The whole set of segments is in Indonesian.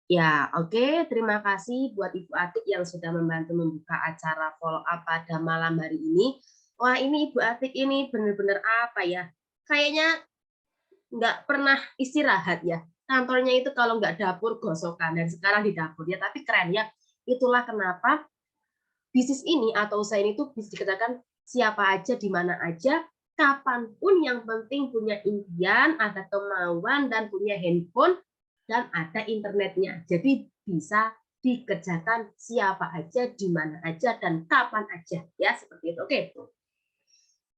Ya, oke. Terima kasih buat Ibu Atik yang sudah membantu membuka acara follow up pada malam hari ini. Wah, ini Ibu Atik ini benar-benar apa ya? Kayaknya nggak pernah istirahat ya. Kantornya itu kalau nggak dapur gosokan dan sekarang di dapur ya. Tapi keren ya. Itulah kenapa bisnis ini atau usaha ini tuh bisa dikatakan siapa aja di mana aja kapanpun yang penting punya impian, ada kemauan dan punya handphone dan ada internetnya. Jadi bisa dikerjakan siapa aja, di mana aja, dan kapan aja. Ya, seperti itu. Oke.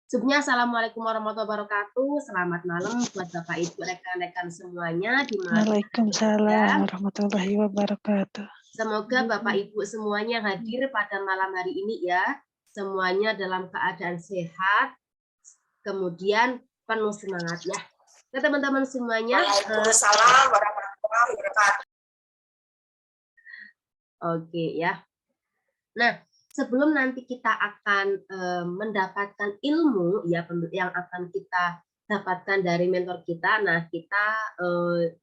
Sebelumnya, Assalamualaikum warahmatullahi wabarakatuh. Selamat malam buat Bapak, Ibu, rekan-rekan semuanya. Waalaikumsalam warahmatullahi wabarakatuh. Semoga Bapak, Ibu semuanya hadir pada malam hari ini ya. Semuanya dalam keadaan sehat, kemudian penuh semangat ya. Nah, teman-teman semuanya. Waalaikumsalam warahmatullahi wabarakatuh. Oke ya. Nah, sebelum nanti kita akan mendapatkan ilmu ya yang akan kita dapatkan dari mentor kita. Nah, kita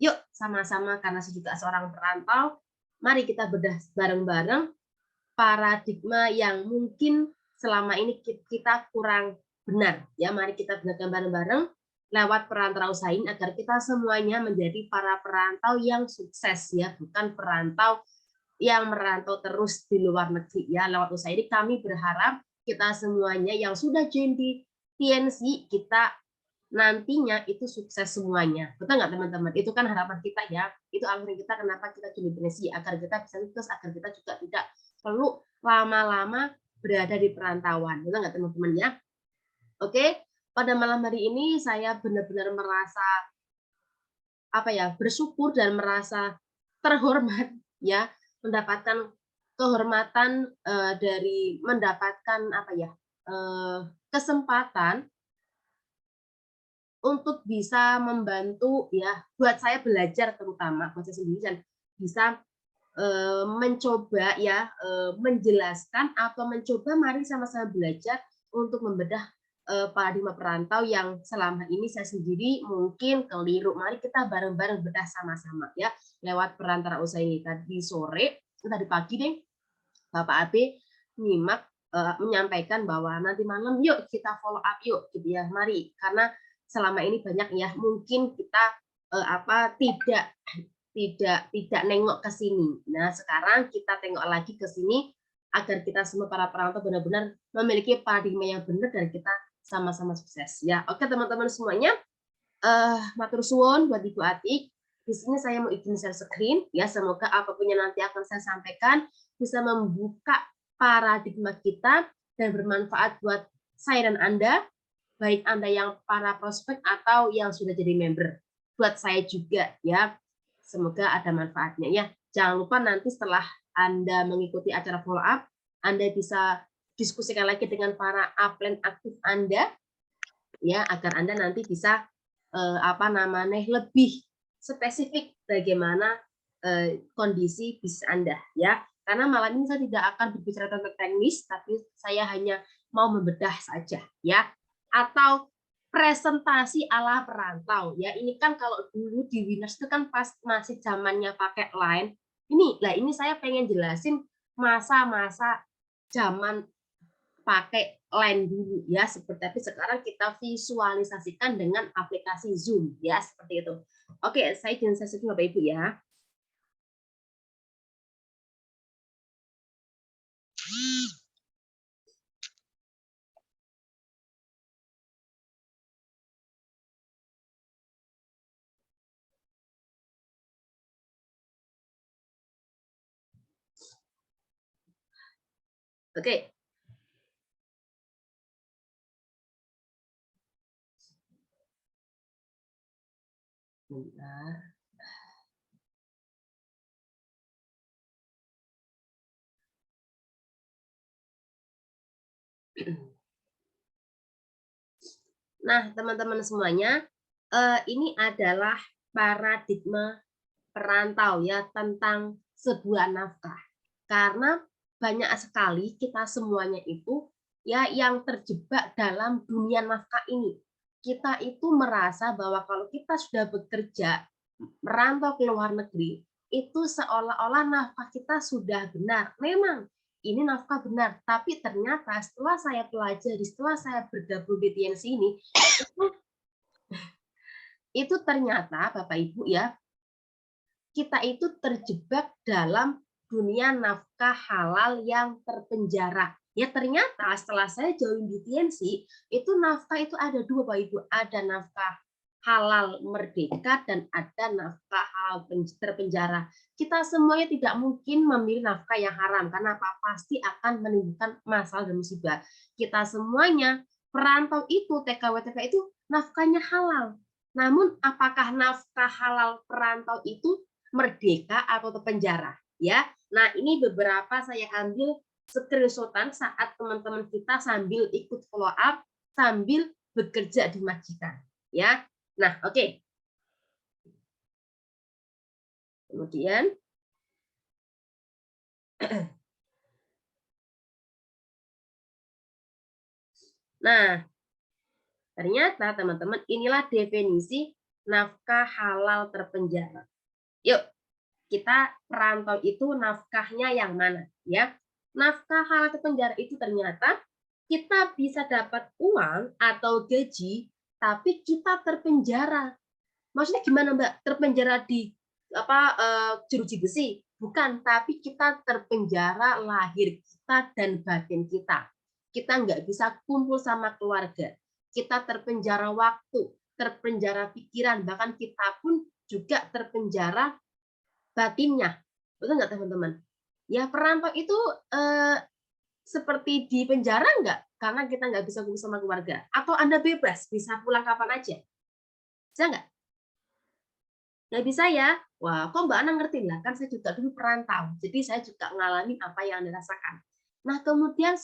yuk sama-sama karena saya juga seorang perantau, mari kita bedah bareng-bareng paradigma yang mungkin selama ini kita kurang benar ya. Mari kita benarkan bareng-bareng lewat perantau usaha ini agar kita semuanya menjadi para perantau yang sukses ya, bukan perantau yang merantau terus di luar negeri ya. Lewat usaha ini kami berharap kita semuanya yang sudah join di TNC kita nantinya itu sukses semuanya. Betul nggak teman-teman? Itu kan harapan kita ya. Itu alasan kita kenapa kita join TNC, agar kita bisa sukses, agar kita juga tidak perlu lama-lama berada di perantauan. Betul nggak teman-teman ya? Oke, pada malam hari ini saya benar-benar merasa apa ya, bersyukur dan merasa terhormat ya, mendapatkan kehormatan dari mendapatkan apa ya, kesempatan untuk bisa membantu ya, buat saya belajar terutama buat saya sendiri dan bisa mencoba ya menjelaskan atau mencoba mari sama-sama belajar untuk membedah paradigma perantau yang selama ini saya sendiri mungkin keliru. Mari kita bareng-bareng bedah sama-sama ya lewat perantara usaha ini. Tadi sore, tadi pagi deh Bapak Abe nyimak menyampaikan bahwa nanti malam yuk kita follow up yuk gitu ya. Mari karena selama ini banyak ya mungkin kita tidak nengok ke sini. Nah, sekarang kita tengok lagi ke sini agar kita semua para perantau benar-benar memiliki paradigma yang benar dan kita sama-sama sukses ya. Oke teman-teman semuanya, matur suwun buat Ibu Atik. Di sini saya mau izin share screen ya, semoga apapun yang nanti akan saya sampaikan bisa membuka paradigma kita dan bermanfaat buat saya dan Anda, baik Anda yang para prospek atau yang sudah jadi member. Buat saya juga ya. Semoga ada manfaatnya ya. Jangan lupa nanti setelah Anda mengikuti acara follow up, Anda bisa diskusikan lagi dengan para upline aktif Anda ya, agar Anda nanti bisa lebih spesifik bagaimana kondisi bisnis Anda ya. Karena malam ini saya tidak akan berbicara tentang teknis, tapi saya hanya mau membedah saja ya. Atau presentasi ala perantau ya. Ini kan kalau dulu di Winners itu kan pas masih zamannya pakai line. Ini saya pengen jelasin masa-masa zaman pakai line dulu ya, seperti tapi sekarang kita visualisasikan dengan aplikasi Zoom ya, seperti itu. Oke, saya izin sesi Bapak Ibu ya. Oke. Bentar. Nah, teman-teman semuanya, ini adalah paradigma perantau ya tentang sebuah nafkah. Karena banyak sekali kita semuanya itu ya yang terjebak dalam dunia nafkah ini. Kita itu merasa bahwa kalau kita sudah bekerja merantau ke luar negeri, itu seolah-olah nafkah kita sudah benar. Memang ini nafkah benar, tapi ternyata setelah saya pelajari, setelah saya bergabung di TNC ini, itu ternyata Bapak Ibu ya, kita itu terjebak dalam dunia nafkah halal yang terpenjara. Ya ternyata setelah saya join di TNC, itu nafkah itu ada dua Bapak Ibu, ada nafkah halal merdeka dan ada nafkah halal terpenjara. Kita semuanya tidak mungkin memilih nafkah yang haram karena apa? Pasti akan menimbulkan masalah dan musibah. Kita semuanya perantau itu TKW itu nafkahnya halal. Namun apakah nafkah halal perantau itu merdeka atau terpenjara? Ya. Nah, ini beberapa saya ambil screenshotan saat teman-teman kita sambil ikut follow up sambil bekerja di majikan, ya. Nah, oke. Kemudian nah, ternyata teman-teman inilah definisi nafkah halal terpenjara. Yuk, kita perantau itu nafkahnya yang mana, ya? Nafkah halal terpenjara itu ternyata kita bisa dapat uang atau gaji, tapi kita terpenjara. Maksudnya gimana, Mbak? Terpenjara di jeruji besi? Bukan, tapi kita terpenjara lahir kita dan batin kita. Kita nggak bisa kumpul sama keluarga. Kita terpenjara waktu, terpenjara pikiran, bahkan kita pun juga terpenjara batinnya. Betul nggak teman-teman? Ya perantau itu seperti di penjara nggak? Karena kita nggak bisa kumpul sama keluarga. Atau Anda bebas, bisa pulang kapan aja? Bisa nggak? Nggak bisa ya? Wah, kok Mbak Ana ngerti lah? Kan saya juga dulu perantau. Jadi saya juga mengalami apa yang Anda rasakan. Nah, kemudian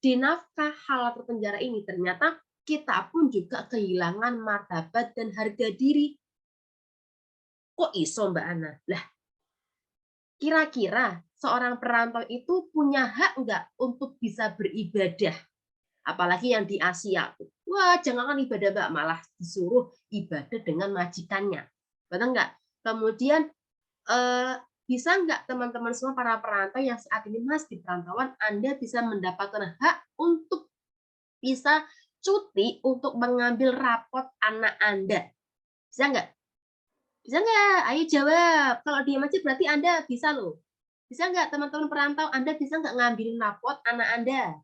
di nafkah halal terpenjara ini ternyata kita pun juga kehilangan martabat dan harga diri. Kok iso Mbak Ana? Lah, kira-kira seorang perantau itu punya hak nggak untuk bisa beribadah? Apalagi yang di Asia. Wah, jangankan ibadah Mbak, malah disuruh ibadah dengan majikannya. Betul nggak? Kemudian bisa nggak teman-teman semua para perantau yang saat ini Mas di perantauan, Anda bisa mendapatkan hak untuk bisa cuti untuk mengambil rapot anak Anda? Bisa nggak? Bisa nggak? Ayo jawab. Kalau diam aja berarti Anda bisa loh. Bisa nggak teman-teman perantau, Anda bisa nggak ngambilin rapot anak Anda?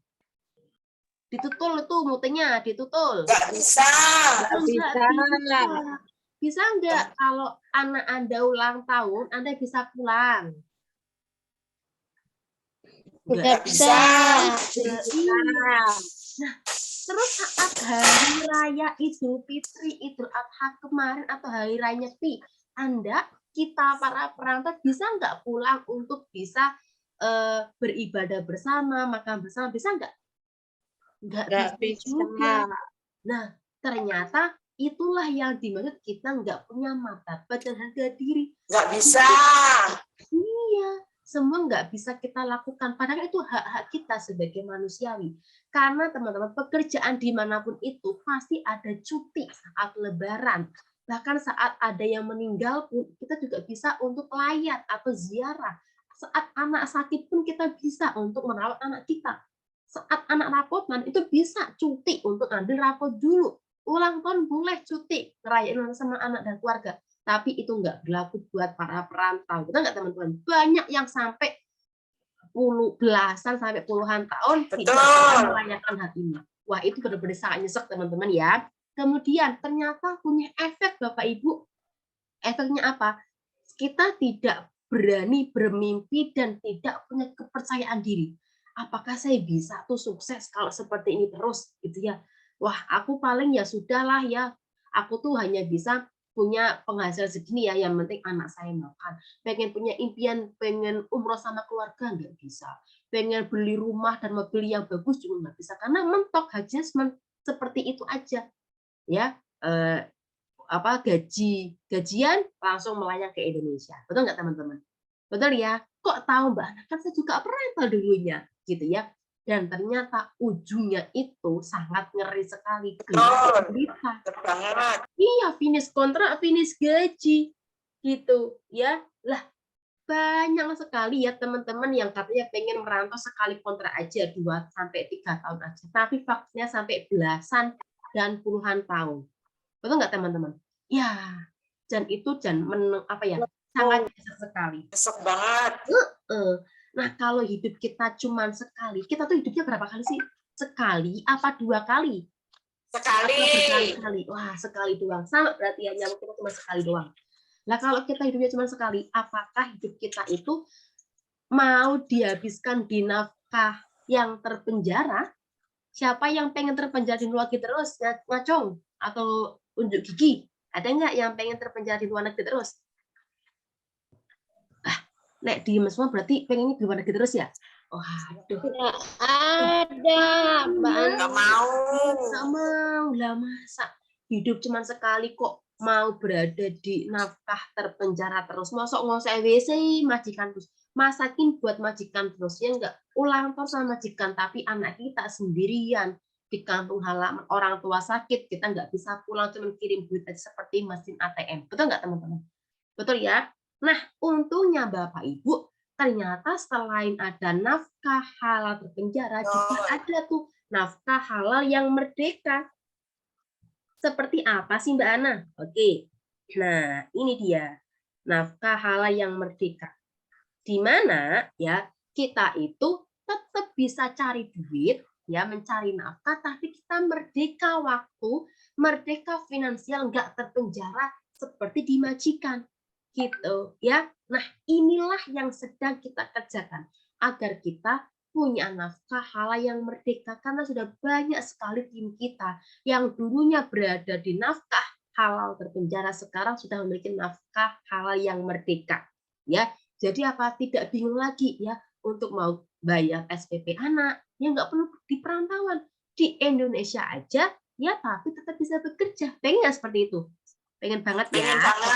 Ditutul tuh mutenya, ditutul. Nggak bisa. Nggak bisa. Bisa nggak kalau anak Anda ulang tahun, Anda bisa pulang? Nggak bisa. Nah, terus saat hari raya Idul Fitri, Idul Adha kemarin atau hari raya Nyepi, kita para perantau bisa nggak pulang untuk bisa beribadah bersama, makan bersama, bisa nggak? Nggak bisa juga. Nah, ternyata itulah yang dimaksud kita nggak punya martabat dan harga diri. Nggak bisa. Iya, semua nggak bisa kita lakukan. Padahal itu hak-hak kita sebagai manusiawi. Karena teman-teman, pekerjaan dimanapun itu pasti ada cuti saat lebaran. Bahkan saat ada yang meninggal pun kita juga bisa untuk layat atau ziarah. Saat anak sakit pun kita bisa untuk merawat anak kita. Saat anak rapotan itu bisa cuti untuk ambil rapot dulu. Ulang tahun boleh cuti, ngerayain sama anak dan keluarga. Tapi itu nggak berlaku buat para perantau. Betul nggak teman-teman? Banyak yang sampai belasan sampai puluhan tahun tidak merayakan hal ini. Wah, itu benar-benar sangat nyesek teman-teman ya. Kemudian ternyata punya efek Bapak Ibu. Efeknya apa? Kita tidak berani bermimpi dan tidak punya kepercayaan diri. Apakah saya bisa tuh sukses kalau seperti ini terus gitu ya? Wah, aku paling ya sudahlah ya. Aku tuh hanya bisa punya penghasilan segini ya, yang penting anak saya makan. Pengen punya impian, pengen umroh sama keluarga nggak bisa. Pengen beli rumah dan mobil yang bagus juga nggak bisa karena mentok adjustment seperti itu aja. Ya, gajian langsung melayang ke Indonesia. Betul nggak teman-teman? Betul ya? Kok tahu Mbak Ana? Kan saya juga perantau dulunya, gitu ya. Dan ternyata ujungnya itu sangat ngeri sekali. Iya, finish kontrak, finish gaji, gitu ya. Lah, banyak sekali ya teman-teman yang katanya pengen merantau sekali kontrak aja 2 sampai 3 tahun aja. Tapi faktanya sampai belasan dan puluhan tahun. Betul nggak teman-teman? Ya, dan itu sangat besar sekali. Besok banget. Nah, kalau hidup kita cuma sekali, kita tuh hidupnya berapa kali sih? Sekali apa 2 kali? Sekali. Atau berkali-kali? Wah, sekali doang. Sama berarti ya, nyamuk kita cuma sekali doang. Nah, kalau kita hidupnya cuma sekali, apakah hidup kita itu mau dihabiskan di nafkah yang terpenjara? Siapa yang pengen terpenjara di luar negeri terus? Ngacong atau unjuk gigi? Ada nggak yang pengen terpenjara di luar negeri terus? Nek diem semua berarti pengennya di luar negeri terus ya? Waduh. Tidak ada, Mbak. Nggak mau. Nggak mau lah, masa hidup cuma sekali kok mau berada di nafkah terpenjara terus. Masuk ngosek WC majikan terus. Masakin buat majikan terus. Ya enggak ulang tahun sama majikan, tapi anak kita sendirian di kampung halaman, orang tua sakit, kita nggak bisa pulang, cuma kirim duit aja seperti mesin ATM. Betul nggak teman-teman? Betul ya? Nah, untungnya Bapak Ibu, ternyata selain ada nafkah halal terpenjara, juga ada tuh nafkah halal yang merdeka. Seperti apa sih Mbak Ana? Oke, nah ini dia nafkah halal yang merdeka. Di mana ya kita itu tetap bisa cari duit, ya mencari nafkah, tapi kita merdeka waktu, merdeka finansial, nggak terpenjara seperti di majikan, gitu ya. Nah inilah yang sedang kita kerjakan agar kita punya nafkah halal yang merdeka, karena sudah banyak sekali tim kita yang dulunya berada di nafkah halal terpenjara sekarang sudah memiliki nafkah halal yang merdeka, ya. Jadi apa, tidak bingung lagi ya untuk mau bayar SPP anak, ya nggak perlu di perantauan, di Indonesia aja ya, tapi tetap bisa bekerja. Pengen nggak seperti itu? Pengen banget ya. Pengen banget.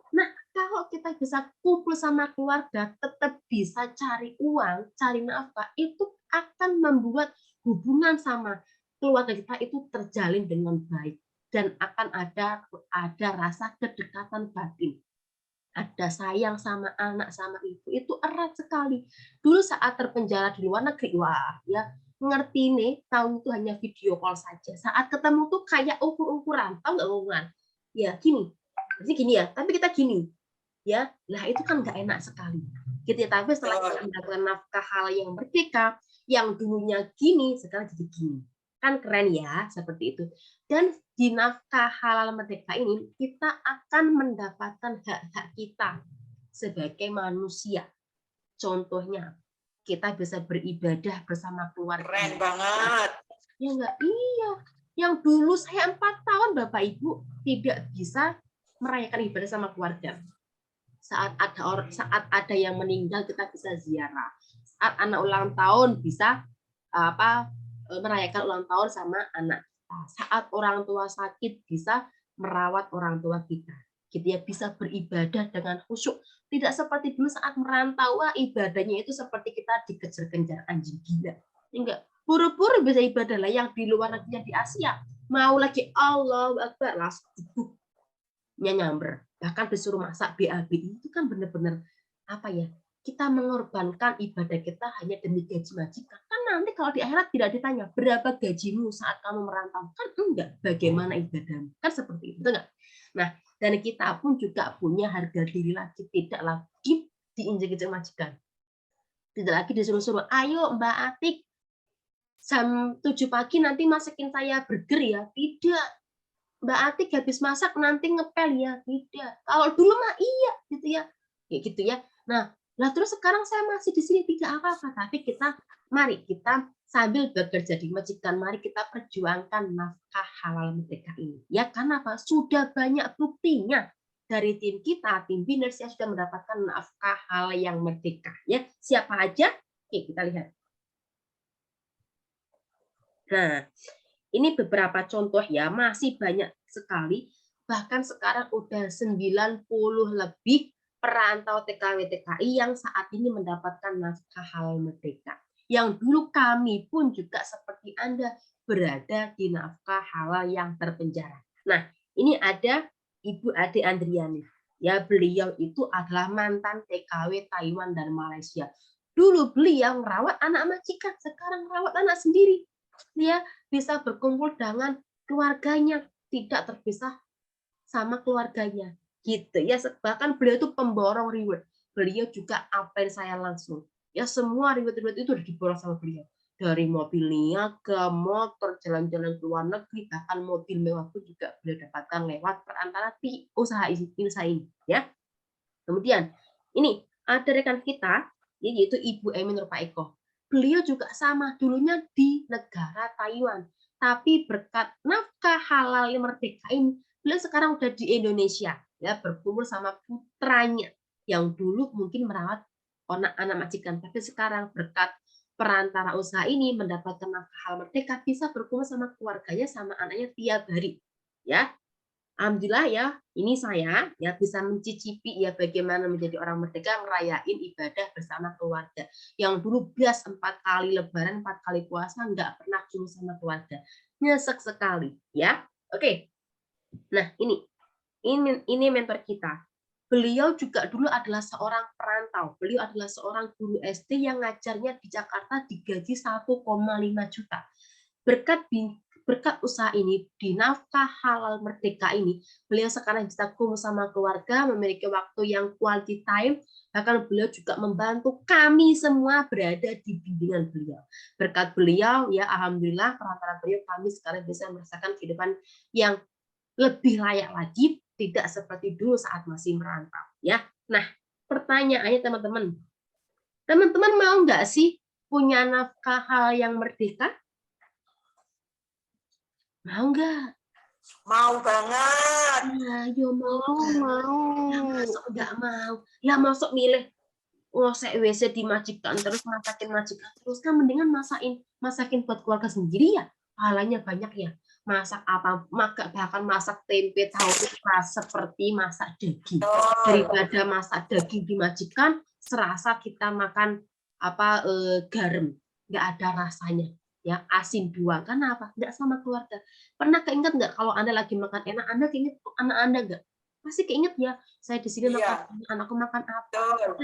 Nah, kalau kita bisa kumpul sama keluarga, tetap bisa cari uang, cari nafkah, itu akan membuat hubungan sama keluarga kita itu terjalin dengan baik, dan akan ada rasa kedekatan batin. Ada sayang sama anak sama ibu, itu erat sekali. Dulu saat terpenjara di luar negeri, wah ya ngerti nih, tahu itu hanya video call saja. Saat ketemu tuh kayak ukur-ukuran, tahu nggak ukuran? Ya gini, jadi gini ya, tapi kita gini, ya, lah itu kan nggak enak sekali. Gitu ya, tapi setelah kita mendapatkan nafkah halal yang merdeka, yang dulunya gini, sekarang jadi gini. Kan keren ya, seperti itu. Dan di nafkah halal merdeka ini, kita akan mendapatkan hak-hak kita sebagai manusia. Contohnya, kita bisa beribadah bersama keluarga. Keren banget. Ya enggak? Iya. Yang dulu saya 4 tahun Bapak Ibu tidak bisa merayakan ibadah sama keluarga. Saat ada yang meninggal kita bisa ziarah. Saat anak ulang tahun bisa merayakan ulang tahun sama anak kita. Saat orang tua sakit bisa merawat orang tua kita. Gitu ya, bisa beribadah dengan khusyuk. Tidak seperti dulu saat merantau, ibadahnya itu seperti kita dikejar-kejar anjing gila. Enggak, buru-buru bisa ibadah lah, yang di luar negeri di Asia. Mau lagi Allahu Akbar, langsung nyamber. Bahkan disuruh masak BAB, itu kan benar-benar apa ya? Kita mengorbankan ibadah kita hanya demi gaji majikan. Kan nanti kalau di akhirat tidak ditanya berapa gajimu saat kamu merantau. Kan enggak, bagaimana ibadahmu. Kan seperti itu, enggak? Nah, dan kita pun juga punya harga diri lagi, tidak lagi diinjek-injek majikan. Tidak lagi disuruh-suruh, ayo Mbak Atik, jam 7 pagi nanti masakin saya burger ya. Tidak. Mbak Atik habis masak nanti ngepel ya. Tidak. Kalau dulu mah iya gitu ya. Kayak gitu ya. Nah, terus sekarang saya masih di sini tidak apa-apa, tapi mari kita sambil bekerja di majikan, mari kita perjuangkan nafkah halal merdeka ini. Ya, karena apa? Sudah banyak buktinya dari tim kita, tim Biners yang sudah mendapatkan nafkah halal yang merdeka. Ya, siapa aja? Oke, kita lihat. Nah, ini beberapa contoh ya, masih banyak sekali. Bahkan sekarang udah 90 lebih perantau TKW-TKI yang saat ini mendapatkan nafkah halal merdeka. Yang dulu kami pun juga seperti Anda berada di nafkah halal yang terpenjara. Nah, ini ada Ibu Ade Andriani. Ya, beliau itu adalah mantan TKW Taiwan dan Malaysia. Dulu beliau merawat anak majikan, sekarang merawat anak sendiri. Dia bisa berkumpul dengan keluarganya, tidak terpisah sama keluarganya. Gitu ya, bahkan beliau itu pemborong reward. Beliau juga apain saya langsung. Ya, semua reward-reward itu udah diborong sama beliau. Dari mobil niaga, motor, jalan-jalan ke luar negeri, bahkan mobil mewah pun juga beliau dapatkan lewat perantara usaha ini, ya. Kemudian ini ada rekan kita, yaitu Ibu Emin Rupaiko. Beliau juga sama, dulunya di negara Taiwan, tapi berkat nafkah halal merdeka ini, beliau sekarang udah di Indonesia, ya, berkumpul sama putranya yang dulu mungkin merawat anak majikan, tapi sekarang berkat perantara usaha ini mendapatkan nafkah halal merdeka, bisa berkumpul sama keluarganya, sama anaknya tiap hari, ya. Alhamdulillah ya, ini saya ya bisa mencicipi ya bagaimana menjadi orang merdeka, ngerayain ibadah bersama keluarga. Yang dulu bias 4 kali lebaran, 4 kali puasa, nggak pernah kumpul sama keluarga. Nyesek sekali ya. Oke. Nah, ini mentor kita. Beliau juga dulu adalah seorang perantau. Beliau adalah seorang guru SD yang ngajarnya di Jakarta digaji 1,5 juta. Berkat usaha ini, di nafkah halal merdeka ini, beliau sekarang bisa kumpul sama keluarga, memiliki waktu yang quality time, bahkan beliau juga membantu kami semua berada di bimbingan beliau. Berkat beliau, ya alhamdulillah, perantara beliau kami sekarang bisa merasakan kehidupan yang lebih layak lagi, tidak seperti dulu saat masih merantau. Ya, nah pertanyaannya teman-teman mau nggak sih punya nafkah halal yang merdeka? Mau nggak? Mau banget. Nah, yo mau. Mau. Masuk nggak mau. Lah masuk milih ngosek WC di majikan terus masakin majikan terus, kan mendingan masakin buat keluarga sendiri ya. Pahalanya banyak ya. Masak apa, bahkan masak tempe tahu seperti masak daging. Daripada masak daging di majikan, serasa kita makan garam, nggak ada rasanya. Ya, asin buang. Kenapa? Nggak sama keluarga. Pernah keinget nggak kalau Anda lagi makan enak, Anda keinget anak Anda nggak? Pasti keinget ya, saya di sini makan, anakku makan apa?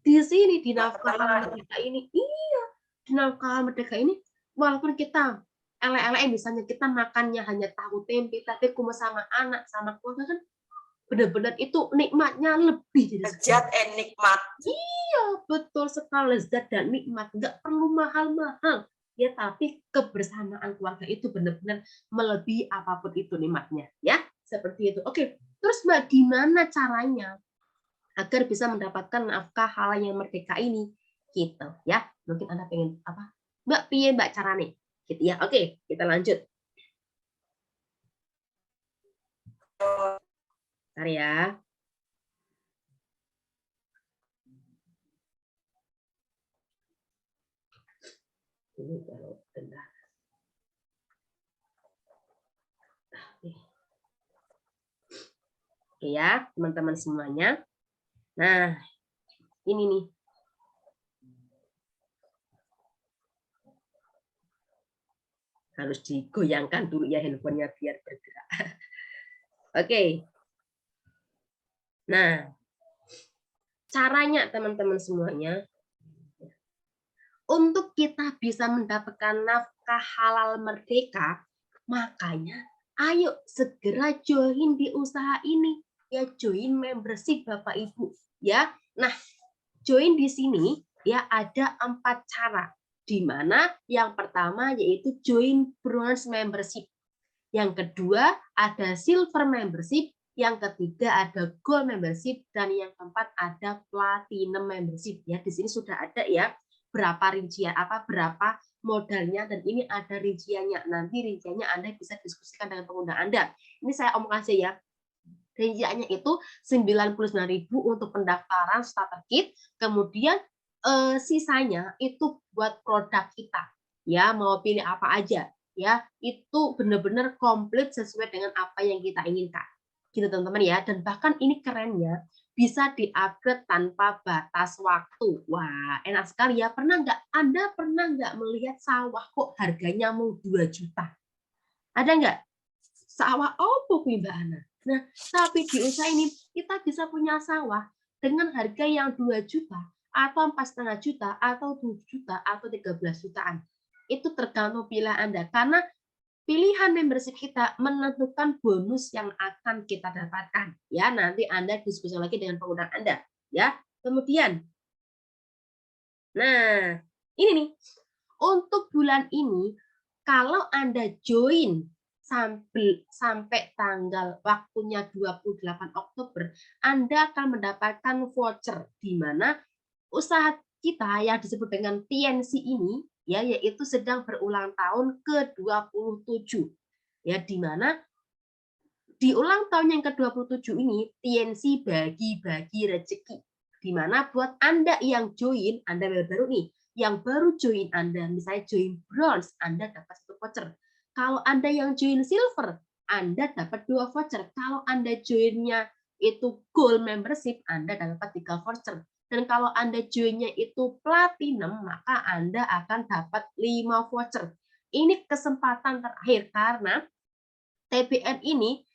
Di sini di nafkah halal merdeka ini, iya, di nafkah halal merdeka ini, walaupun kita elek-elek misalnya kita makannya hanya tahu tempe, tapi kumpul sama anak, sama keluarga kan benar-benar itu nikmatnya lebih dari Lezat nikmat. Iya, betul sekali, lezat dan nikmat, nggak perlu mahal-mahal. Ya, tapi kebersamaan keluarga itu benar-benar melebihi apapun itu nikmatnya, ya. Seperti itu. Oke, terus bagaimana caranya agar bisa mendapatkan nafkah halal yang merdeka ini? Gitu, ya. Mungkin Anda pengen apa? Mbak, piye Mbak carane? Gitu ya. Oke, kita lanjut. Bentar ya. Ini kalau bentar. Oke ya, teman-teman semuanya. Nah, ini nih. Harus digoyangkan dulu ya handphonenya biar bergerak. Oke. Nah, caranya teman-teman semuanya, untuk kita bisa mendapatkan nafkah halal merdeka, makanya ayo segera join di usaha ini. Ya, join membership Bapak Ibu. Ya, nah join di sini ya ada 4 cara. Di mana yang pertama yaitu join bronze membership. Yang kedua ada silver membership, yang ketiga ada gold membership, dan yang keempat ada platinum membership. Ya, di sini sudah ada ya berapa rincian berapa modalnya, dan ini ada rinciannya. Nanti rinciannya Anda bisa diskusikan dengan pengguna Anda. Ini saya omongkan saja ya. Rinciannya itu 99.000 untuk pendaftaran starter kit, kemudian sisanya itu buat produk kita. Ya, mau pilih apa aja. Ya, itu benar-benar komplit sesuai dengan apa yang kita inginkan. Gitu teman-teman ya. Dan bahkan ini kerennya bisa di-upgrade tanpa batas waktu. Wah, enak sekali ya. Anda pernah nggak melihat sawah kok harganya mau 2 juta? Ada nggak? Sawah opo kuwi Mbak Ana? Nah, tapi di usaha ini kita bisa punya sawah dengan harga yang 2 juta atau 4,5 juta atau 7 juta atau 13 jutaan. Itu tergantung pilihan Anda karena pilihan membership kita menentukan bonus yang akan kita dapatkan. Ya, nanti Anda diskusi lagi dengan pengundang Anda, ya. Kemudian nah, ini nih. Untuk bulan ini kalau Anda join sampai tanggal waktunya 28 Oktober, Anda akan mendapatkan voucher di mana usaha kita yang disebut dengan PNC ini ya yaitu sedang berulang tahun ke-27. Ya di mana di ulang tahun yang ke-27 ini PNC bagi-bagi rezeki. Di mana buat Anda yang join, Anda baru nih, yang baru join Anda, misalnya join bronze, Anda dapat 1 voucher. Kalau Anda yang join silver, Anda dapat 2 voucher. Kalau Anda joinnya itu gold membership, Anda dapat 3 voucher. Dan kalau Anda joinnya itu platinum, maka Anda akan dapat 5 voucher. Ini kesempatan terakhir karena TBM ini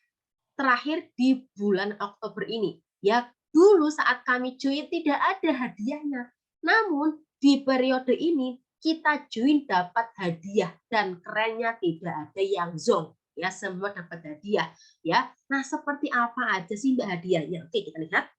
terakhir di bulan Oktober ini. Ya, dulu saat kami join tidak ada hadiahnya. Namun di periode ini kita join dapat hadiah dan kerennya tidak ada yang zong. Ya, semua dapat hadiah. Ya, nah seperti apa aja sih Mbak hadiahnya? Oke, kita lihat.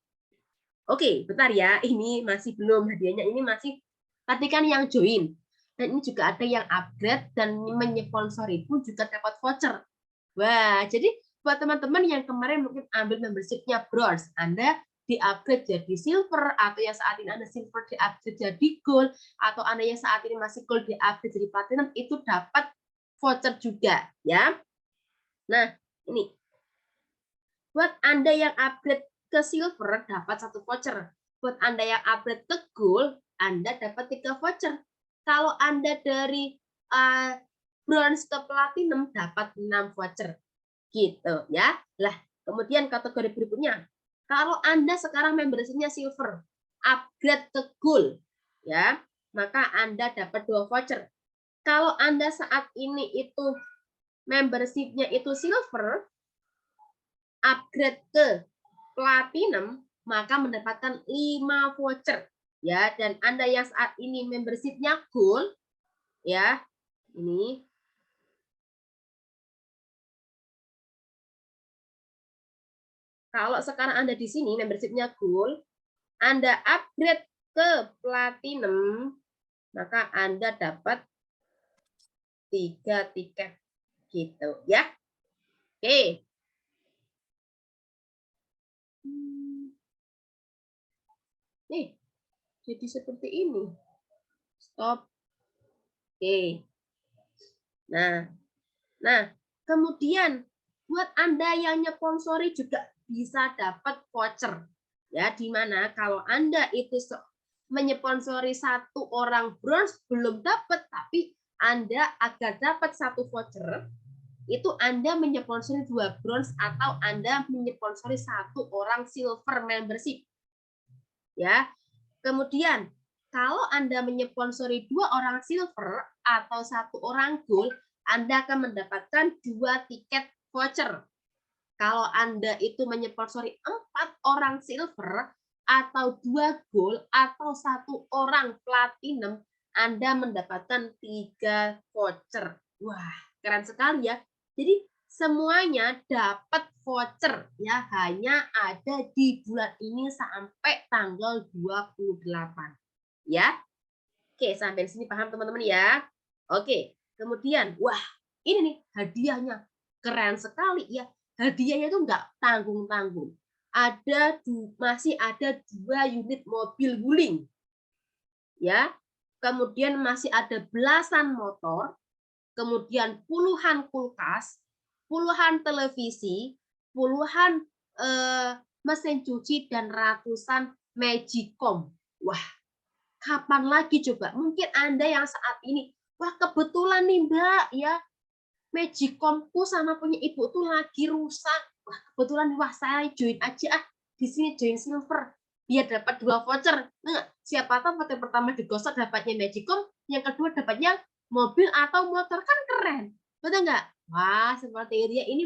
Oke, bentar ya. Ini masih belum hadiahnya. Ini masih tadi kan yang join. Dan ini juga ada yang upgrade dan menyponsori pun juga dapat voucher. Wah, jadi buat teman-teman yang kemarin mungkin ambil membership-nya bronze, Anda di-upgrade jadi silver, atau yang saat ini Anda silver di-upgrade jadi gold, atau Anda yang saat ini masih gold di-upgrade jadi platinum, itu dapat voucher juga. Ya. Nah, ini. Buat Anda yang upgrade ke silver dapat 1 voucher. Buat Anda yang upgrade ke gold, Anda dapat 3 voucher. Kalau Anda dari bronze ke platinum dapat 6 voucher. Gitu ya. Lah, kemudian kategori berikutnya. Kalau Anda sekarang membership-nya silver, upgrade ke gold, ya, maka Anda dapat 2 voucher. Kalau Anda saat ini itu membership-nya itu silver, upgrade ke platinum, maka mendapatkan 5 voucher. Ya, dan Anda yang saat ini membership-nya gold, ya, ini kalau sekarang Anda di sini membership-nya gold, Anda upgrade ke platinum, maka Anda dapat 3 tiket gitu ya. Oke. Nih, jadi seperti ini. Stop. Oke. Nah, kemudian buat Anda yang nyponsori juga bisa dapat voucher. Ya, di mana kalau Anda itu menyponsori 1 orang bronze belum dapat, tapi Anda agar dapat 1 voucher, itu Anda menyponsori 2 bronze atau Anda menyponsori 1 orang silver membership. Ya. Kemudian kalau Anda menyponsori 2 orang silver atau 1 orang gold, Anda akan mendapatkan 2 tiket voucher. Kalau Anda itu menyponsori 4 orang silver atau 2 gold atau 1 orang platinum, Anda mendapatkan 3 voucher. Wah, keren sekali ya. Jadi semuanya dapat voucher ya, hanya ada di bulan ini sampai tanggal 28. Ya. Oke, sampai di sini paham teman-teman ya. Oke, kemudian wah, ini nih hadiahnya. Keren sekali ya. Hadiahnya itu enggak tanggung-tanggung. Masih ada 2 unit mobil guling. Ya. Kemudian masih ada belasan motor, kemudian puluhan kulkas, puluhan televisi, puluhan mesin cuci, dan ratusan Magicom. Wah, kapan lagi coba? Mungkin Anda yang saat ini, wah kebetulan nih Mbak, ya Magicomku sama punya ibu tuh lagi rusak. Wah kebetulan, wah saya join aja di sini join silver, biar dapat 2 voucher. Nah, siapa tahu voucher pertama digosok dapatnya Magicom, yang kedua dapatnya mobil atau motor, kan keren, betul nggak? Wah seperti itu ya. Ini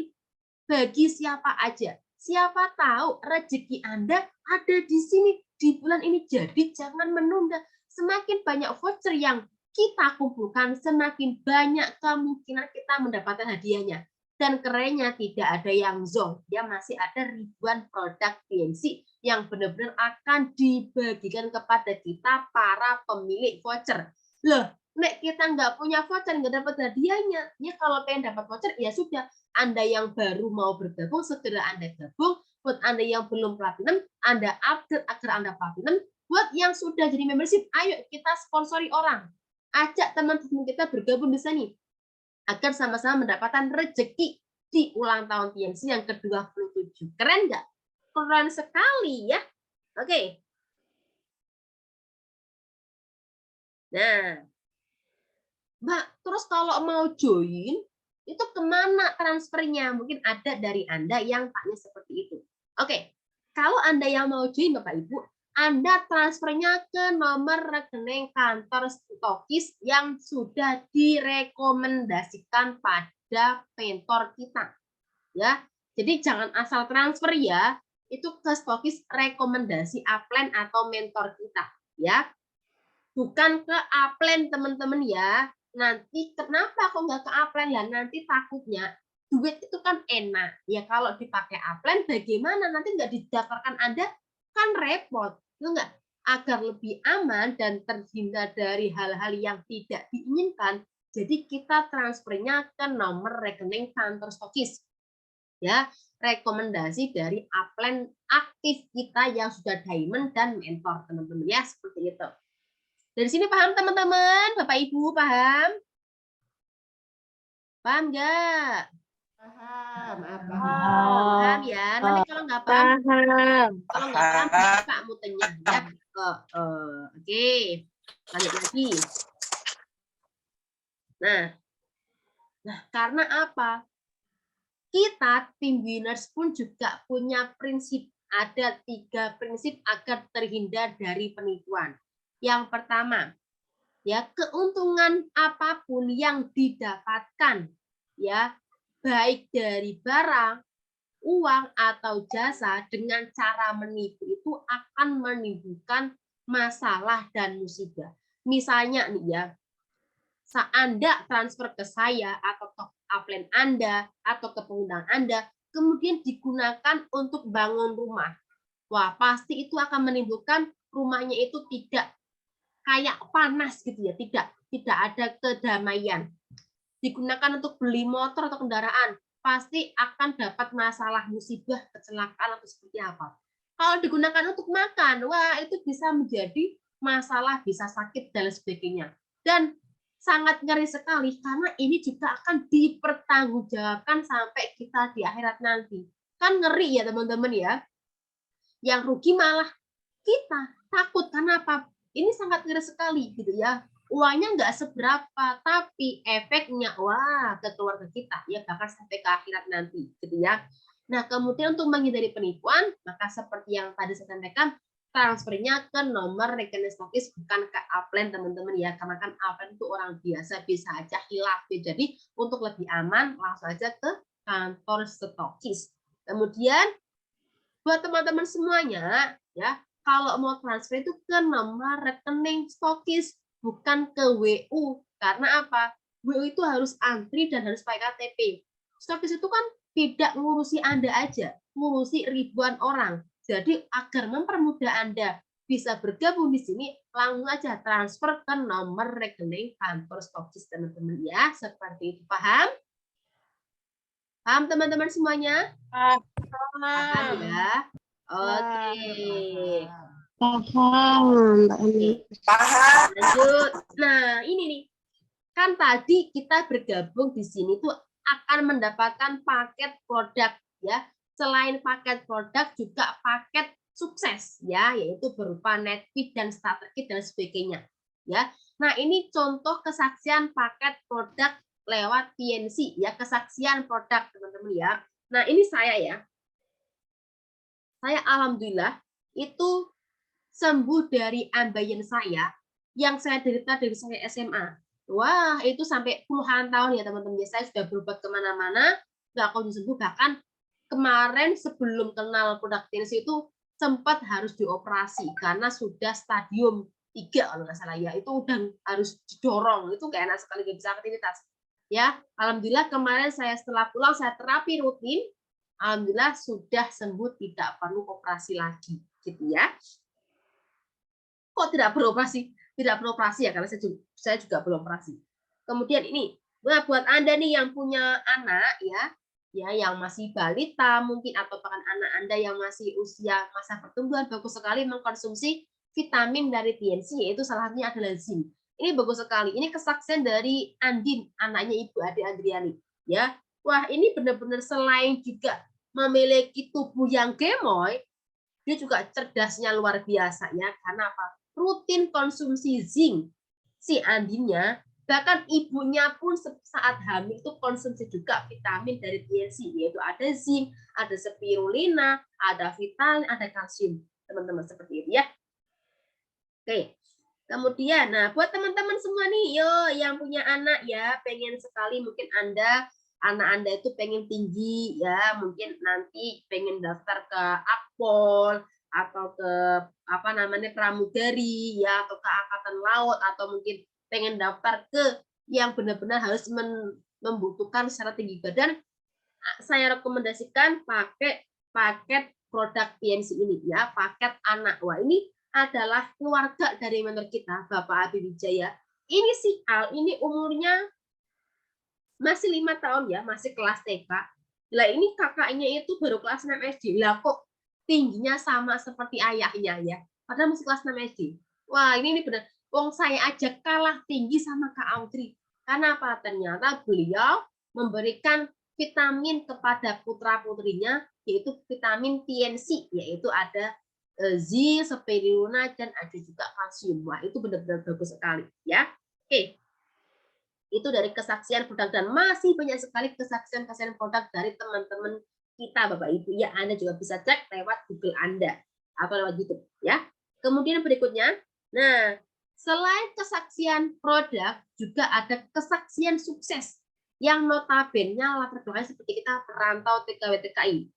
bagi siapa aja. Siapa tahu rezeki Anda ada di sini di bulan ini. Jadi jangan menunda. Semakin banyak voucher yang kita kumpulkan, semakin banyak kemungkinan kita mendapatkan hadiahnya. Dan kerennya tidak ada yang zonk, ya masih ada ribuan produk PNC yang benar-benar akan dibagikan kepada kita para pemilik voucher. Loh, nek kita nggak punya voucher, nggak dapat hadiahnya. Ya kalau pengen dapat voucher, ya sudah. Anda yang baru mau bergabung, segera Anda gabung. Buat Anda yang belum platinum, Anda upgrade agar Anda platinum. Buat yang sudah jadi membership, ayo kita sponsori orang. Ajak teman-teman kita bergabung di sini agar sama-sama mendapatkan rezeki di ulang tahun PNC yang ke-27. Keren nggak? Keren sekali ya. Oke. Nah, Mbak, terus kalau mau join, itu kemana transfernya? Mungkin ada dari Anda yang tanya seperti itu. Oke, kalau Anda yang mau join, Bapak Ibu, Anda transfernya ke nomor rekening kantor stokis yang sudah direkomendasikan pada mentor kita. Ya, jadi jangan asal transfer ya, itu ke stokis rekomendasi upline atau mentor kita. Ya, bukan ke upline teman-teman ya. Nanti kenapa kok nggak ke upline ya? Nanti takutnya duit itu kan enak ya, kalau dipakai upline bagaimana nanti nggak didaftarkan Anda kan repot, enggak? Agar lebih aman dan terhindar dari hal-hal yang tidak diinginkan, jadi kita transfernya ke nomor rekening kantor stokis ya, rekomendasi dari upline aktif kita yang sudah diamond dan mentor teman-teman ya, seperti itu. Dari sini paham teman-teman? Bapak Ibu paham? Paham nggak? Paham. Paham ya. Nanti kalau nggak paham, kalau nggak paham Bapak mau tanya ya. Oke. Lanjut lagi. Nah, karena apa? Kita tim winners pun juga punya prinsip. Ada 3 prinsip agar terhindar dari penipuan. Yang pertama, ya keuntungan apapun yang didapatkan ya baik dari barang, uang atau jasa dengan cara menipu itu akan menimbulkan masalah dan musibah. Misalnya nih ya, saat Anda transfer ke saya atau ke upline Anda atau ke pengundang Anda, kemudian digunakan untuk bangun rumah. Wah, pasti itu akan menimbulkan rumahnya itu tidak kayak panas gitu ya, tidak ada kedamaian. Digunakan untuk beli motor atau kendaraan, pasti akan dapat masalah musibah, kecelakaan atau seperti apa. Kalau digunakan untuk makan, wah itu bisa menjadi masalah, bisa sakit dan sebagainya. Dan sangat ngeri sekali karena ini juga akan dipertanggungjawabkan sampai kita di akhirat nanti. Kan ngeri ya teman-teman ya. Yang rugi malah kita, takut karena apa? Ini sangat ngeri sekali gitu ya. Uangnya nggak seberapa, tapi efeknya wah ke keluarga kita ya, bahkan sampai ke akhirat nanti gitu ya. Nah, kemudian untuk menghindari penipuan, maka seperti yang tadi saya sampaikan, transfernya ke nomor rekening stokis bukan ke upline teman-teman ya, karena kan upline itu orang biasa bisa aja hilaf ya. Jadi untuk lebih aman langsung aja ke kantor stokis. Kemudian buat teman-teman semuanya ya, kalau mau transfer itu ke nomor rekening stokis, bukan ke WU. Karena apa? WU itu harus antri dan harus pakai KTP. Stokis itu kan tidak ngurusi Anda aja, ngurusi ribuan orang. Jadi agar mempermudah Anda bisa bergabung di sini, langsung aja transfer ke nomor rekening kantor stokis teman-teman ya. Seperti itu. Paham? Paham teman-teman semuanya? Paham ya? Oke. Paham, Mbak Ani. Paham. Lanjut. Nah, ini nih. Kan tadi kita bergabung di sini tuh akan mendapatkan paket produk ya. Selain paket produk juga paket sukses ya, yaitu berupa netfeed dan starter kit dan sebagainya ya. Nah, ini contoh kesaksian paket produk lewat PNC ya, kesaksian produk teman-teman ya. Nah, ini saya ya. Saya alhamdulillah itu sembuh dari ambeien saya yang saya derita dari saya SMA. Wah, itu sampai puluhan tahun ya teman-teman. Saya sudah berobat kemana-mana, nggak akan sembuh, bahkan kemarin sebelum kenal produk TNC itu sempat harus dioperasi karena sudah stadium 3 kalau nggak salah ya, itu udah harus didorong, itu nggak enak sekali, nggak bisa aktivitas ya. Alhamdulillah kemarin saya setelah pulang saya terapi rutin, alhamdulillah sudah sembuh, tidak perlu operasi lagi gitu ya. Kok tidak perlu operasi? Tidak perlu operasi ya, karena saya juga belum operasi. Kemudian ini, nah buat Anda nih yang punya anak ya yang masih balita mungkin, atau bahkan anak Anda yang masih usia masa pertumbuhan, bagus sekali mengkonsumsi vitamin dari TNC, yaitu salah satunya adalah zinc. Ini bagus sekali. Ini kesaksian dari Andin, anaknya Ibu Ade Andriani ya. Wah, ini benar-benar selain juga memiliki tubuh yang gemoy, dia juga cerdasnya luar biasa ya. Karena apa? Rutin konsumsi zinc si Andinnya, bahkan ibunya pun saat hamil itu konsumsi juga vitamin dari TNC, yaitu ada zinc, ada spirulina, ada vitamin, ada kalsium, teman-teman, seperti itu ya. Oke, kemudian, nah buat teman-teman semua nih, yo yang punya anak ya, pengen sekali mungkin anak Anda itu pengen tinggi ya, mungkin nanti pengen daftar ke Akpol atau ke apa namanya pramugari ya, atau ke angkatan laut, atau mungkin pengen daftar ke yang benar-benar harus membutuhkan secara tinggi badan, saya rekomendasikan pakai paket produk TNC ini ya, paket anak. Wah, ini adalah keluarga dari mentor kita, Bapak Abi Wijaya. Ini si Al, ini umurnya masih 5 tahun ya, masih kelas TK. Lah ini kakaknya itu baru kelas 6 SD. Lah kok tingginya sama seperti ayahnya ya, padahal masih kelas 6 SD. Wah, ini benar. Wong saya aja kalah tinggi sama Kak Audrey. Karena apa? Ternyata beliau memberikan vitamin kepada putra-putrinya, yaitu vitamin TNC, yaitu ada zinc, spirulina, dan ada juga kalsium. Wah, itu benar-benar bagus sekali ya. Oke. Itu dari kesaksian produk, dan masih banyak sekali kesaksian produk dari teman-teman kita Bapak Ibu ya. Anda juga bisa cek lewat Google Anda atau lewat YouTube ya. Kemudian berikutnya, nah selain kesaksian produk juga ada kesaksian sukses yang notabene latar belakangnya seperti kita perantau TKW TKI.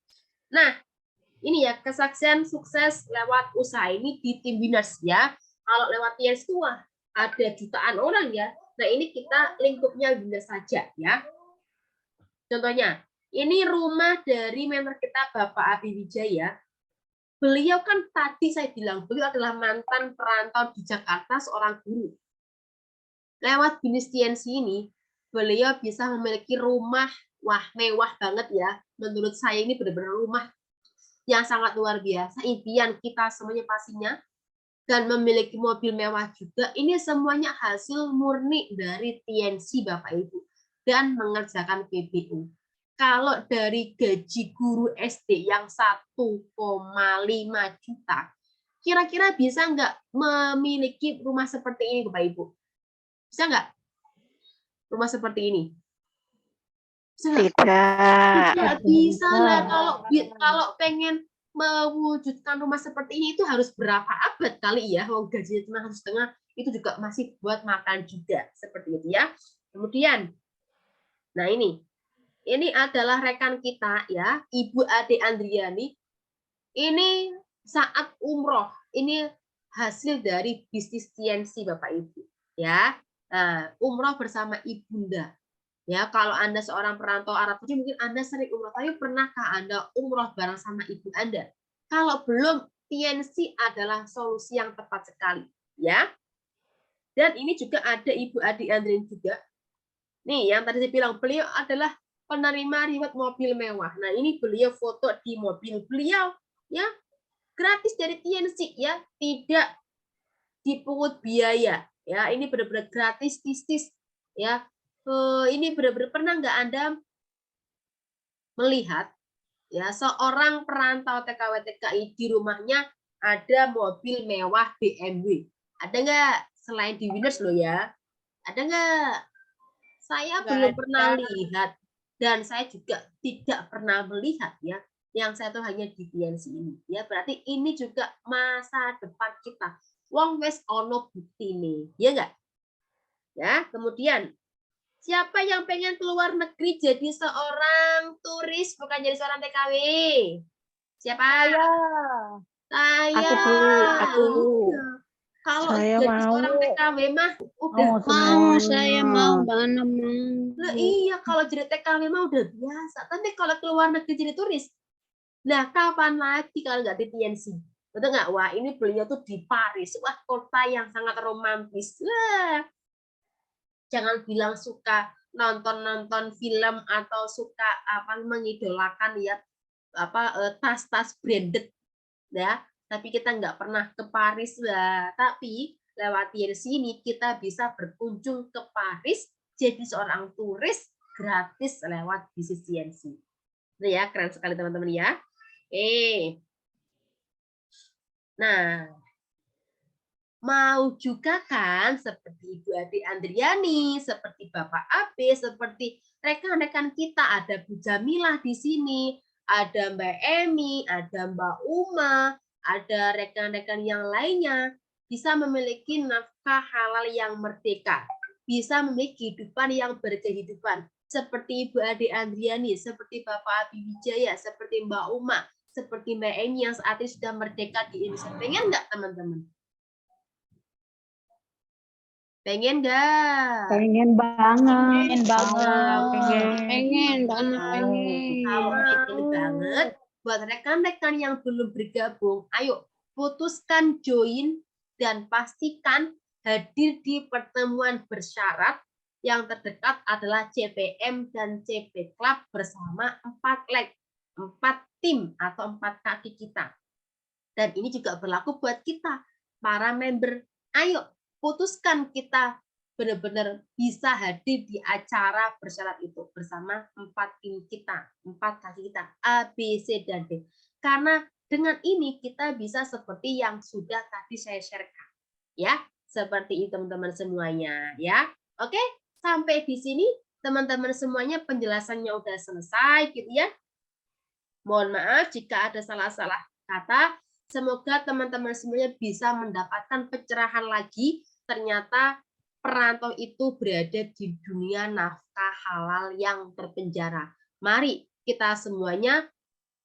Nah, ini ya kesaksian sukses lewat usaha ini di tim Winners ya. Kalau lewat TNC wah ada jutaan orang ya. Nah, ini kita lingkupnya Winners saja ya. Contohnya, ini rumah dari mentor kita Bapak Abi Wijaya. Beliau kan tadi saya bilang beliau adalah mantan perantau di Jakarta, seorang guru. Lewat bisnis TNC ini, beliau bisa memiliki rumah, wah mewah banget ya. Menurut saya ini benar-benar rumah yang sangat luar biasa, impian kita semuanya pastinya. Dan memiliki mobil mewah juga, ini semuanya hasil murni dari TNC Bapak Ibu, dan mengerjakan PBU. Kalau dari gaji guru SD yang 1,5 juta, kira-kira bisa nggak memiliki rumah seperti ini Bapak Ibu? Bisa nggak? Rumah seperti ini? Tidak bisa lah. Kalau pengen mewujudkan rumah seperti ini itu harus berapa abad kali ya, wong gajinya cuma 1,5, itu juga masih buat makan juga seperti itu ya. Kemudian, nah ini adalah rekan kita ya, Ibu Ade Andriani. Ini saat umroh, ini hasil dari bisnis TNC Bapak Ibu ya. Nah, umroh bersama ibunda. Ya, kalau Anda seorang perantau Arab Saudi, mungkin Anda sering umroh, tapi pernahkah Anda umroh bareng sama ibu Anda? Kalau belum, TNC adalah solusi yang tepat sekali, ya. Dan ini juga ada Ibu Adi Andrin juga. Nih, yang tadi saya bilang, beliau adalah penerima reward mobil mewah. Nah, ini beliau foto di mobil beliau, ya, gratis dari TNC, ya, tidak dipungut biaya, ya. Ini benar-benar gratis, tistis, ya. Ini benar-benar, pernah nggak Anda melihat ya seorang perantau TKW TKI di rumahnya ada mobil mewah BMW? Ada nggak? Selain di Winners loh ya, ada nggak? Saya belum pernah lihat, dan saya juga tidak pernah melihat ya. Yang saya tahu hanya di TNC ini ya. Berarti ini juga masa depan kita. Wong wes ono bukti nih, ya nggak? Ya, kemudian Siapa yang pengen keluar negeri jadi seorang turis, bukan jadi seorang TKW? Siapa? Saya. Aku, Bu. Aku. Iya. Kalau Saya jadi mau. seorang TKW mah udah Mau, saya mau, Mbak Ana mau. Lah iya, kalau jadi TKW mah udah biasa. Tapi kalau keluar negeri jadi turis, nah kapan lagi kalau nggak di TNC? Betul nggak? Wah, ini beliau tuh di Paris. Wah, kota yang sangat romantis. Wah, jangan bilang suka nonton film atau suka apa mengidolakan ya tas-tas branded ya, tapi kita nggak pernah ke Paris lah. Tapi lewat TNC ini kita bisa berkunjung ke Paris jadi seorang turis gratis lewat bisnis TNC. Nah ya, keren sekali teman-teman ya. Nah, mau juga kan seperti Ibu Ade Andriani, seperti Bapak Abe, seperti rekan-rekan kita, ada Bu Jamilah di sini, ada Mbak Emi, ada Mbak Uma, ada rekan-rekan yang lainnya, bisa memiliki nafkah halal yang merdeka, bisa memiliki kehidupan yang berkehidupan, seperti Ibu Ade Andriani, seperti Bapak Abi Wijaya, seperti Mbak Uma, seperti Mbak Emi yang saat ini sudah merdeka di Indonesia. Pengen nggak teman-teman? Pengen nggak? Pengen banget. Pengen banget. Pengen, Mbak Ana pengen. Sama pengen banget. Buat rekan-rekan yang belum bergabung, ayo putuskan join dan pastikan hadir di pertemuan bersyarat yang terdekat adalah CPM dan CP Club bersama 4 leg, 4 tim atau 4 kaki kita. Dan ini juga berlaku buat kita, para member. Ayo, putuskan kita benar-benar bisa hadir di acara bersyarat itu bersama 4 tim kita, 4 kaki kita, A, B, C, dan D. Karena dengan ini kita bisa seperti yang sudah tadi saya sharekan. Ya, seperti itu teman-teman semuanya. Ya, oke, sampai di sini teman-teman semuanya penjelasannya udah selesai gitu ya. Mohon maaf jika ada salah-salah kata. Semoga teman-teman semuanya bisa mendapatkan pencerahan lagi. Ternyata perantau itu berada di dunia nafkah halal yang terpenjara. Mari kita semuanya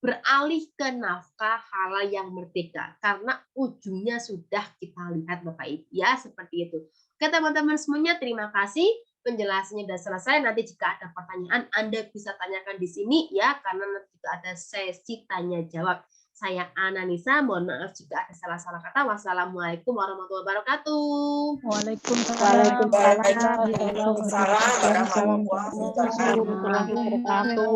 beralih ke nafkah halal yang merdeka. Karena ujungnya sudah kita lihat Bapak Ibu. Ya, seperti itu. Oke teman-teman semuanya, terima kasih. Penjelasannya sudah selesai. Nanti jika ada pertanyaan, Anda bisa tanyakan di sini ya, karena nanti juga ada sesi tanya jawab. Saya Ananisa, mohon maaf jika ada salah-salah kata. Wassalamualaikum warahmatullahi wabarakatuh. Waalaikumsalam. Waalaikumsalam warahmatullahi wabarakatuh. Warahmatullahi wabarakatuh.